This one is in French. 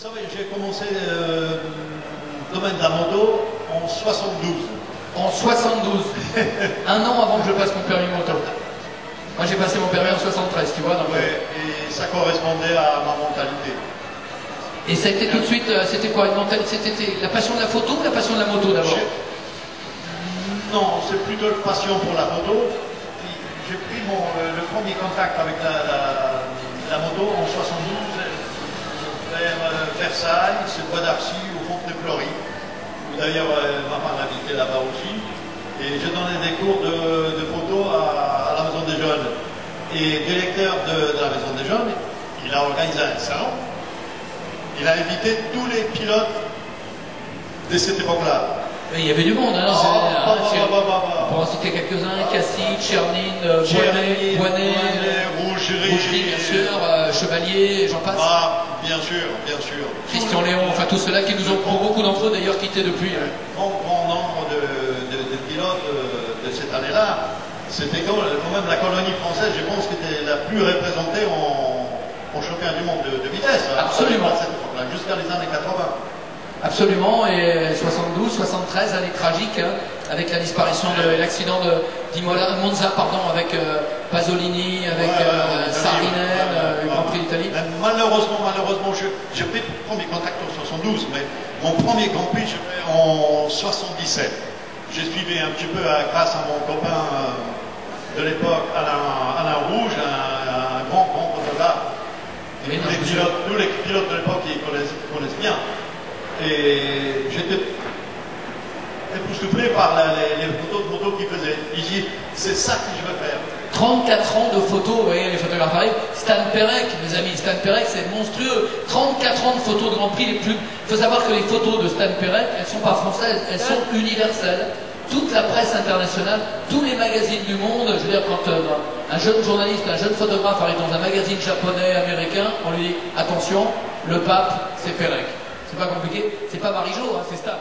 Vous savez, j'ai commencé le domaine de la moto en 72. En 72. Un an avant que je passe mon permis moto. Moi j'ai passé mon permis en 73, tu vois. Donc... Ouais, et ça correspondait à ma mentalité. Et ça a été tout de suite, c'était quoi une mentalité? C'était la passion de la photo ou la passion de la moto d'abord? Non, c'est plutôt la passion pour la photo. J'ai pris le premier contact avec la moto en 72 vers Versailles, c'est Bois d'Arcy, au fond de Flory. D'ailleurs, ma femme habitait là-bas aussi. Et je donnais des cours de photo à la Maison des Jeunes. Et le directeur de la Maison des Jeunes, il a organisé un salon. Il a invité tous les pilotes de cette époque-là. Mais il y avait du monde, hein, pour en citer quelques-uns, Cassis, Tchernin, Boinet, Rougerie, bien sûr, Chevalier, j'en passe. Ah, bien sûr, bien sûr. Christian Léon, enfin tous ceux-là qui nous ont, pour beaucoup d'entre eux d'ailleurs, quittés depuis. Grand nombre de pilotes de cette année-là. C'était quand même la colonie française, je pense, qui était la plus représentée en championnat du monde de vitesse. Absolument. Jusqu'à les années 80. Absolument, et 72, 73, année tragique, hein, avec la disparition de l'accident d'Imola, Monza, pardon, avec Pasolini, avec Saarinen, le Grand Prix d'Italie. Malheureusement, j'ai pris le premier contact en 72, mais mon premier Grand Prix, je l'ai en 77. J'ai suivi un petit peu grâce à mon copain de l'époque, Alain Rouge, un grand photographe. Tous les pilotes de l'époque, ils connaissent bien. Et j'étais époustouflé par les photos de moto qu'il faisait. Il dit, c'est ça que je veux faire. 34 ans de photos, vous voyez les photographes arrivent. Stan Perec, mes amis, Stan Perec, c'est monstrueux. 34 ans de photos de Grand Prix les plus... Il faut savoir que les photos de Stan Perec, elles ne sont pas françaises, elles sont universelles. Toute la presse internationale, tous les magazines du monde, je veux dire, quand un jeune journaliste, un jeune photographe arrive dans un magazine japonais, américain, on lui dit, attention, le pape, c'est Perec. C'est pas compliqué, c'est pas Marigeau, hein, c'est Stan.